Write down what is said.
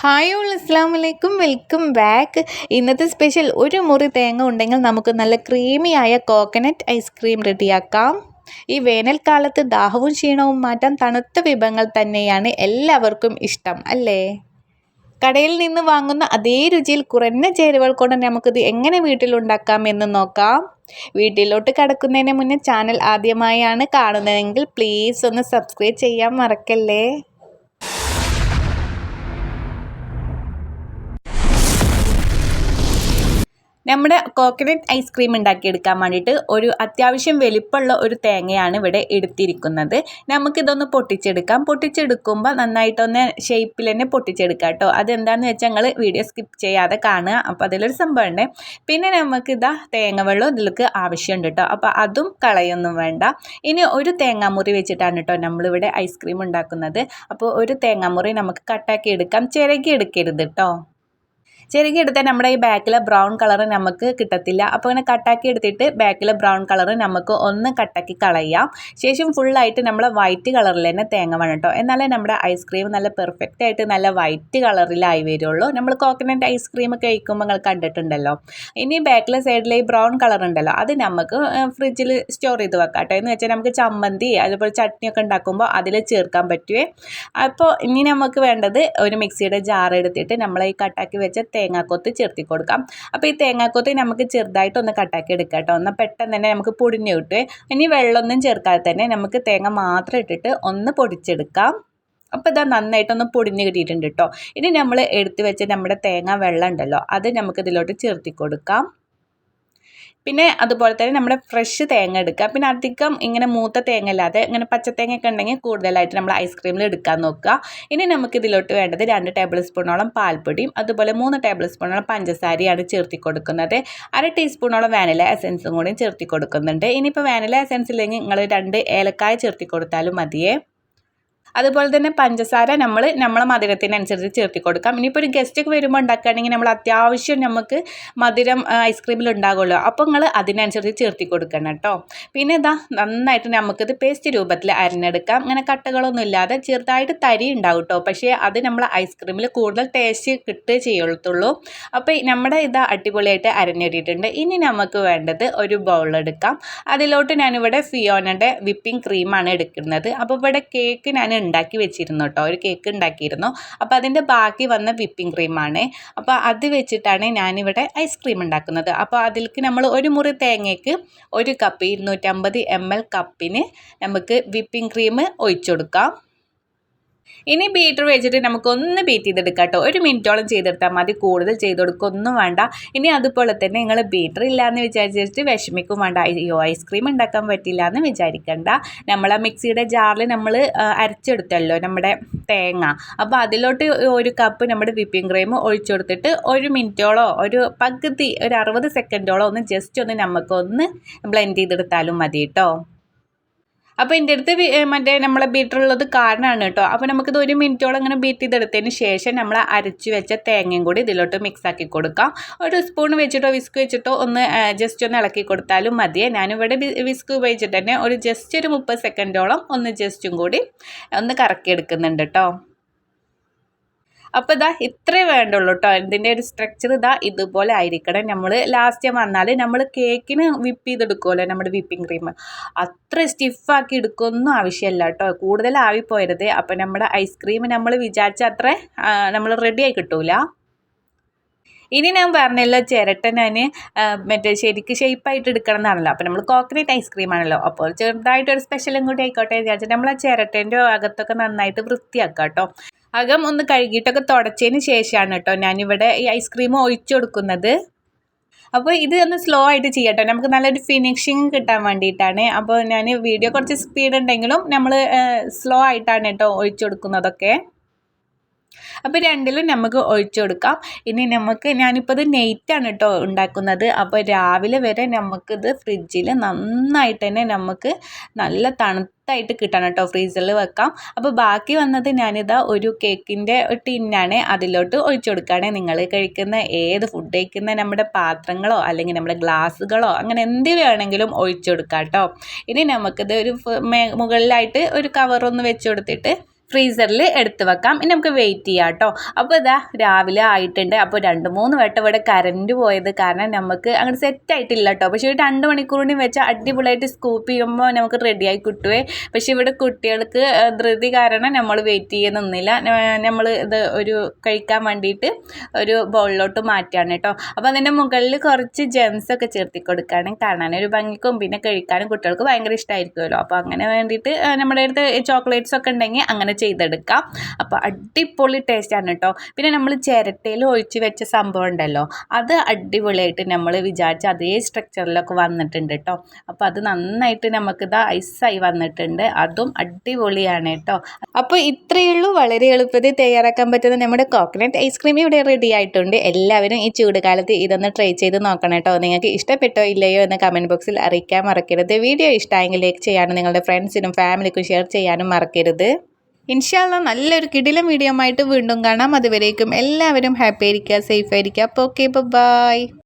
Hi all അസ്സാം വലൈക്കും welcome back. ഇന്നത്തെ സ്പെഷ്യൽ ഒരു മുറി തേങ്ങ ഉണ്ടെങ്കിൽ നമുക്ക് നല്ല ക്രീമിയായ കോക്കനട്ട് ഐസ്ക്രീം റെഡിയാക്കാം. ഈ വേനൽക്കാലത്ത് ദാഹവും ക്ഷീണവും മാറ്റാൻ തണുത്ത വിഭവങ്ങൾ തന്നെയാണ് എല്ലാവർക്കും ഇഷ്ടം അല്ലേ? കടയിൽ നിന്ന് വാങ്ങുന്ന അതേ രുചിയിൽ കുറഞ്ഞ ചേരുവകൾ കൊണ്ട് നമുക്കിത് എങ്ങനെ വീട്ടിലുണ്ടാക്കാം എന്ന് നോക്കാം. വീട്ടിലോട്ട് കടക്കുന്നതിന് മുന്നേ ചാനൽ ആദ്യമായാണ് കാണുന്നതെങ്കിൽ പ്ലീസ് ഒന്ന് സബ്സ്ക്രൈബ് ചെയ്യാൻ മറക്കല്ലേ. നമ്മുടെ കോക്കനട്ട് ഐസ്ക്രീം ഉണ്ടാക്കിയെടുക്കാൻ വേണ്ടിയിട്ട് ഒരു അത്യാവശ്യം വലിപ്പമുള്ള ഒരു തേങ്ങയാണ് ഇവിടെ എടുത്തിരിക്കുന്നത്. നമുക്കിതൊന്ന് പൊട്ടിച്ചെടുക്കുമ്പോൾ നന്നായിട്ടൊന്ന് ഷേപ്പിൽ തന്നെ പൊട്ടിച്ചെടുക്കാം കേട്ടോ. അതെന്താണെന്ന് വെച്ചാൽ ഞങ്ങൾ വീഡിയോ സ്കിപ്പ് ചെയ്യാതെ കാണുക. അപ്പോൾ അതിലൊരു സംഭവമുണ്ട്. പിന്നെ നമുക്കിതാ തേങ്ങ വെള്ളം ഇതിലേക്ക് ആവശ്യമുണ്ട് കേട്ടോ. അപ്പോൾ അതും കളയൊന്നും വേണ്ട. ഇനി ഒരു തേങ്ങാമുറി വെച്ചിട്ടാണ് കേട്ടോ നമ്മളിവിടെ ഐസ്ക്രീം ഉണ്ടാക്കുന്നത്. അപ്പോൾ ഒരു തേങ്ങാമുറി നമുക്ക് കട്ടാക്കി എടുക്കാം, ചിരകി എടുക്കരുത് കേട്ടോ. ചെറുകി എടുത്താൽ നമ്മുടെ ഈ ബാക്കിലെ ബ്രൗൺ കളർ നമുക്ക് കിട്ടത്തില്ല. അപ്പോൾ ഇങ്ങനെ കട്ടാക്കി എടുത്തിട്ട് ബാക്കിലെ ബ്രൗൺ കളർ നമുക്ക് ഒന്ന് കട്ടാക്കി കളയാം. ശേഷം ഫുള്ളായിട്ട് നമ്മൾ വൈറ്റ് കളറിൽ തന്നെ തേങ്ങ വേണം കേട്ടോ. എന്നാലേ നമ്മുടെ ഐസ്ക്രീം നല്ല പെർഫെക്റ്റ് ആയിട്ട് നല്ല വൈറ്റ് കളറിലായി വരുള്ളൂ. നമ്മൾ കോക്കനട്ട് ഐസ്ക്രീം കഴിക്കുമ്പോൾ നിങ്ങൾ കണ്ടിട്ടുണ്ടല്ലോ. ഇനി ബാക്കിലെ സൈഡിൽ ഈ ബ്രൗൺ കളർ ഉണ്ടല്ലോ, അത് നമുക്ക് ഫ്രിഡ്ജിൽ സ്റ്റോർ ചെയ്ത് വെക്കാം കേട്ടോ. എന്ന് വെച്ചാൽ നമുക്ക് ചമ്മന്തി അതുപോലെ ചട്നിയൊക്കെ ഉണ്ടാക്കുമ്പോൾ അതിൽ ചേർക്കാൻ പറ്റുമേ. അപ്പോൾ ഇനി നമുക്ക് വേണ്ടത് ഒരു മിക്സിയുടെ ജാർ എടുത്തിട്ട് നമ്മൾ ഈ കട്ടാക്കി വെച്ച തേങ്ങാക്കൊത്ത് ചേർത്തി കൊടുക്കാം. അപ്പോൾ ഈ തേങ്ങാക്കൊത്ത് നമുക്ക് ചെറുതായിട്ടൊന്ന് കട്ടാക്കി എടുക്കാം കേട്ടോ. എന്നാൽ പെട്ടെന്ന് തന്നെ നമുക്ക് പൊടിഞ്ഞ് കിട്ടുമേ. ഇനി വെള്ളമൊന്നും ചേർക്കാതെ തന്നെ നമുക്ക് തേങ്ങ മാത്രം ഇട്ടിട്ട് ഒന്ന് പൊടിച്ചെടുക്കാം. അപ്പോൾ ഇതാ നന്നായിട്ടൊന്ന് പൊടിഞ്ഞ് കിട്ടിയിട്ടുണ്ട് കേട്ടോ. ഇനി നമ്മൾ എടുത്ത് വെച്ച നമ്മുടെ തേങ്ങ വെള്ളം ഉണ്ടല്ലോ, അത് നമുക്ക് ഇതിലോട്ട് ചേർത്തി കൊടുക്കാം. പിന്നെ അതുപോലെ തന്നെ നമ്മുടെ ഫ്രഷ് തേങ്ങ എടുക്കുക. പിന്നെ അധികം ഇങ്ങനെ മൂത്ത തേങ്ങ അല്ലാതെ ഇങ്ങനെ പച്ചത്തേങ്ങയൊക്കെ ഉണ്ടെങ്കിൽ കൂടുതലായിട്ട് നമ്മൾ ഐസ്ക്രീമിൽ എടുക്കാൻ നോക്കുക. ഇനി നമുക്ക് ഇതിലോട്ട് വേണ്ടത് 2 ടേബിൾ സ്പൂണോളം പാൽപ്പൊടിയും അതുപോലെ 3 ടേബിൾ സ്പൂണോളം പഞ്ചസാരയാണ് ചേർത്തി കൊടുക്കുന്നത്. 1/2 ടീസ്പൂണോളം വാനില എസൻസും കൂടി ചേർത്തി കൊടുക്കുന്നുണ്ട്. ഇനിയിപ്പോൾ വാനില എസൻസ് ഇല്ലെങ്കിൽ നിങ്ങൾ 2 ഏലക്കായ ചേർത്തി കൊടുത്താലും മതിയേ. അതുപോലെ തന്നെ പഞ്ചസാര നമ്മളെ മധുരത്തിനനുസരിച്ച് ചേർത്തി കൊടുക്കാം. ഇനിയിപ്പോൾ ഒരു ഗസ്റ്റൊക്കെ വരുമ്പോൾ ഉണ്ടാക്കുകയാണെങ്കിൽ നമ്മൾ അത്യാവശ്യം നമുക്ക് മധുരം ഐസ്ക്രീമിൽ ഉണ്ടാകുമല്ലോ, അപ്പോൾ നിങ്ങൾ അതിനനുസരിച്ച് ചേർത്തി കൊടുക്കണം കേട്ടോ. പിന്നെ ഇതാ നന്നായിട്ട് നമുക്കിത് പേസ്റ്റ് രൂപത്തിൽ അരിഞ്ഞെടുക്കാം. ഇങ്ങനെ കട്ടകളൊന്നും ഇല്ലാതെ ചെറുതായിട്ട് തരി ഉണ്ടാവും കേട്ടോ. പക്ഷേ അത് നമ്മൾ ഐസ്ക്രീമിൽ കൂടുതൽ ടേസ്റ്റ് കിട്ടുകയേ ചെയ്യത്തുള്ളൂ. അപ്പോൾ നമ്മുടെ ഇത് അടിപൊളിയായിട്ട് അരിഞ്ഞെടുത്തിട്ടുണ്ട്. ഇനി നമുക്ക് വേണ്ടത് ഒരു ബൗളെടുക്കാം. അതിലോട്ട് ഞാനിവിടെ ഫിയോണയുടെ വിപ്പിംഗ് ക്രീമാണ് എടുക്കുന്നത്. അപ്പോൾ ഇവിടെ കേക്ക് ഞാൻ ഉണ്ടാക്കി വെച്ചിരുന്നു കേട്ടോ. ഒരു കേക്ക് ഉണ്ടാക്കിയിരുന്നു. അപ്പോൾ അതിൻ്റെ ബാക്കി വന്ന വിപ്പിംഗ് ക്രീമാണ്. അപ്പോൾ അത് വെച്ചിട്ടാണ് ഞാനിവിടെ ഐസ്ക്രീം ഉണ്ടാക്കുന്നത്. അപ്പോൾ അതിലേക്ക് നമ്മൾ ഒരു മുറി തേങ്ങയ്ക്ക് 1 കപ്പ് 250 ml കപ്പിന് നമുക്ക് വിപ്പിംഗ് ക്രീം ഒഴിച്ചു കൊടുക്കാം. ഇനി ബീറ്റർ വെച്ചിട്ട് നമുക്കൊന്ന് ബീറ്റ് ചെയ്തെടുക്കാം കേട്ടോ. 1 മിനിറ്റോളം ചെയ്തെടുത്താൽ മതി, കൂടുതൽ ചെയ്ത് കൊടുക്കൊന്നും വേണ്ട. ഇനി അതുപോലെ തന്നെ നിങ്ങൾ ബീറ്റർ ഇല്ലയെന്ന് വിചാരിച്ചിട്ട് വിഷമിക്കും വേണ്ട. അയ്യോ ഐസ്ക്രീം ഉണ്ടാക്കാൻ പറ്റില്ല എന്ന് വിചാരിക്കണ്ട. നമ്മൾ ആ മിക്സിയുടെ ജാറിൽ നമ്മൾ അരച്ചെടുത്തല്ലോ നമ്മുടെ തേങ്ങ. അപ്പോൾ അതിലോട്ട് 1 കപ്പ് നമ്മുടെ വിപ്പിംഗ് ക്രീം ഒഴിച്ചു കൊടുത്തിട്ട് 1 മിനിറ്റോളോ ഒരു പകുതി ഒരു 60 സെക്കൻഡോളോ ഒന്ന് ജസ്റ്റ് ഒന്ന് നമുക്കൊന്ന് ബ്ലെൻഡ് ചെയ്തെടുത്താലും മതി കേട്ടോ. അപ്പോൾ എൻ്റെ അടുത്ത് നമ്മളെ ബീറ്ററുള്ളത് കാരണമാണ് കേട്ടോ. അപ്പോൾ നമുക്കിത് 1 മിനിറ്റോളം ഇങ്ങനെ ബീറ്റ് ചെയ്തെടുത്തതിന് ശേഷം നമ്മൾ അരച്ച് വെച്ച തേങ്ങയും കൂടി ഇതിലോട്ട് മിക്സ് ആക്കി കൊടുക്കാം. ഒരു സ്പൂൺ വെച്ചിട്ടോ വിസ്ക് വെച്ചിട്ടോ ഒന്ന് ജസ്റ്റ് ഒന്ന് ഇളക്കി കൊടുത്താലും മതിയേ. ഞാനിവിടെ വിസ്ക് ഉപയോഗിച്ചിട്ട് തന്നെ ഒരു ജസ്റ്റ് ഒരു 30 സെക്കൻഡോളം ഒന്ന് ജസ്റ്റും കൂടി ഒന്ന് കറക്കിയെടുക്കുന്നുണ്ട് കേട്ടോ. അപ്പോൾ ഇതാ ഇത്രേ വേണ്ടുള്ളൂ കേട്ടോ. ഇതിൻ്റെ ഒരു സ്ട്രക്ചർ ഇതുപോലെ ആയിരിക്കണം. നമ്മൾ ലാസ്റ്റ് വന്നാൽ നമ്മൾ കേക്കിന് വിപ്പ് ചെയ്തെടുക്കുമല്ലോ നമ്മുടെ വിപ്പിംഗ് ക്രീം, അത്ര സ്റ്റിഫാക്കി എടുക്കൊന്നും ആവശ്യമില്ല കേട്ടോ. കൂടുതൽ ആവിപ്പോയരുത്. അപ്പോൾ നമ്മുടെ ഐസ്ക്രീം നമ്മൾ വിചാരിച്ച അത്ര നമ്മൾ റെഡിയായി കിട്ടൂല. ഇനി ഞാൻ പറഞ്ഞല്ലോ ചിരട്ട ഞാൻ ശരിക്ക് ഷേപ്പായിട്ട് എടുക്കണം എന്നാണല്ലോ. അപ്പോൾ നമ്മൾ കോക്കനട്ട് ഐസ്ക്രീം ആണല്ലോ, അപ്പോൾ ചെറുതായിട്ടൊരു സ്പെഷ്യലും കൂടി ആയിക്കോട്ടെ വിചാരിച്ചിട്ട് നമ്മൾ ആ ചിരട്ടേൻ്റെ അകത്തൊക്കെ നന്നായിട്ട് വൃത്തിയാക്കാം കേട്ടോ. അകം ഒന്ന് കഴുകിയിട്ടൊക്കെ തുടച്ചതിന് ശേഷമാണ് കേട്ടോ ഞാനിവിടെ ഈ ഐസ്ക്രീം ഒഴിച്ചു കൊടുക്കുന്നത്. അപ്പോൾ ഇത് ഒന്ന് സ്ലോ ആയിട്ട് ചെയ്യട്ടോ, നമുക്ക് നല്ലൊരു ഫിനിഷിങ് കിട്ടാൻ വേണ്ടിയിട്ടാണ്. അപ്പോൾ ഞാൻ വീഡിയോ കുറച്ച് സ്പീഡ് ഉണ്ടെങ്കിലും നമ്മൾ സ്ലോ ആയിട്ടാണ് കേട്ടോ ഒഴിച്ചു കൊടുക്കുന്നതൊക്കെ. അപ്പോൾ രണ്ടിലും നമുക്ക് ഒഴിച്ചു കൊടുക്കാം. ഇനി ഞാനിപ്പോൾ ഇത് നൈറ്റാണ് കേട്ടോ ഉണ്ടാക്കുന്നത്. അപ്പോൾ രാവിലെ വരെ നമുക്കിത് ഫ്രിഡ്ജിൽ നന്നായിട്ട് തന്നെ നമുക്ക് നല്ല തണുത്തായിട്ട് കിട്ടണം കേട്ടോ, ഫ്രീസറിൽ വെക്കാം. അപ്പോൾ ബാക്കി വന്നത് ഞാനിതാ ഒരു കേക്കിൻ്റെ ടിന്നാണ്, അതിലോട്ട് ഒഴിച്ചു കൊടുക്കുകയാണ്. നിങ്ങൾ കഴിക്കുന്ന ഏത് ഫുഡ് കഴിക്കുന്ന നമ്മുടെ പാത്രങ്ങളോ അല്ലെങ്കിൽ നമ്മുടെ ഗ്ലാസ്സുകളോ അങ്ങനെ എന്ത് വേണമെങ്കിലും ഒഴിച്ചു കൊടുക്കാം കേട്ടോ. ഇനി നമുക്കിത് ഒരു മുകളിലായിട്ട് ഒരു കവറൊന്ന് വെച്ച് കൊടുത്തിട്ട് ഫ്രീസറിൽ എടുത്ത് വെക്കാം. ഇനി നമുക്ക് വെയിറ്റ് ചെയ്യാം കേട്ടോ. അപ്പോൾ ഇതാ രാവിലെ ആയിട്ടുണ്ട്. അപ്പോൾ 2-3 വട്ടം ഇവിടെ കറണ്ട് പോയത് കാരണം നമുക്ക് അങ്ങനെ സെറ്റ് ആയിട്ടില്ല കേട്ടോ. പക്ഷേ ഒരു 2 മണിക്കൂർ കൂടി വെച്ചാൽ അടിപൊളിയായിട്ട് സ്കൂപ്പ് ചെയ്യുമ്പോൾ നമുക്ക് റെഡിയായി കിട്ടുവേ. പക്ഷേ ഇവിടെ കുട്ടികൾക്ക് ധൃതി കാരണം നമ്മൾ വെയിറ്റ് ചെയ്യുന്നില്ല. നമ്മൾ ഇത് ഒരു കഴിക്കാൻ വേണ്ടിയിട്ട് ഒരു ബൗളിലോട്ട് മാറ്റുകയാണ് കേട്ടോ. അപ്പോൾ അതിൻ്റെ മുകളിൽ കുറച്ച് ജെംസ് ഒക്കെ ചേർത്തി കൊടുക്കുകയാണ്. കാണാൻ ഒരു ഭംഗിക്കും പിന്നെ കഴിക്കാനും കുട്ടികൾക്ക് ഭയങ്കര ഇഷ്ടമായിരിക്കുമല്ലോ. അപ്പോൾ അങ്ങനെ വേണ്ടിയിട്ട് നമ്മുടെ അടുത്ത് ചോക്ലേറ്റ്സ് ഒക്കെ ഉണ്ടെങ്കിൽ അങ്ങനെ ചെയ്തെടുക്കാം. അപ്പോൾ അടിപൊളി ടേസ്റ്റാണ് കേട്ടോ. പിന്നെ നമ്മൾ ചിരട്ടയിൽ ഒഴിച്ച് വെച്ച സംഭവം ഉണ്ടല്ലോ, അത് അടിപൊളിയായിട്ട് നമ്മൾ വിചാരിച്ച അതേ സ്ട്രക്ചറിലൊക്കെ വന്നിട്ടുണ്ട് കേട്ടോ. അപ്പോൾ അത് നന്നായിട്ട് നമുക്കിത് ഐസായി വന്നിട്ടുണ്ട്. അതും അടിപൊളിയാണ് കേട്ടോ. അപ്പോൾ ഇത്രയേ ഉള്ളൂ, വളരെ എളുപ്പത്തിൽ തയ്യാറാക്കാൻ പറ്റുന്ന നമ്മുടെ കോക്കനട്ട് ഐസ്ക്രീം ഇവിടെ റെഡി ആയിട്ടുണ്ട്. എല്ലാവരും ഈ ചൂടുകാലത്ത് ഇതൊന്ന് ട്രൈ ചെയ്ത് നോക്കണം കേട്ടോ. നിങ്ങൾക്ക് ഇഷ്ടപ്പെട്ടോ ഇല്ലയോ എന്ന് കമൻറ്റ് ബോക്സിൽ അറിയിക്കാൻ മറക്കരുത്. വീഡിയോ ഇഷ്ടമായെങ്കിൽ ലൈക്ക് ചെയ്യാനും നിങ്ങളുടെ ഫ്രണ്ട്സിനും ഫാമിലിക്കും ഷെയർ ചെയ്യാനും മറക്കരുത്. ഇൻഷാ അല്ലാഹ് നല്ലൊരു കിടിലൻ വീഡിയോ ആയിട്ട് വീണ്ടും കാണാം. അതുവരേക്കും എല്ലാവരും ഹാപ്പി ആയിരിക്കുക, സേഫ് ആയിരിക്കുക. അപ്പോൾ ഓക്കെ, ബൈ.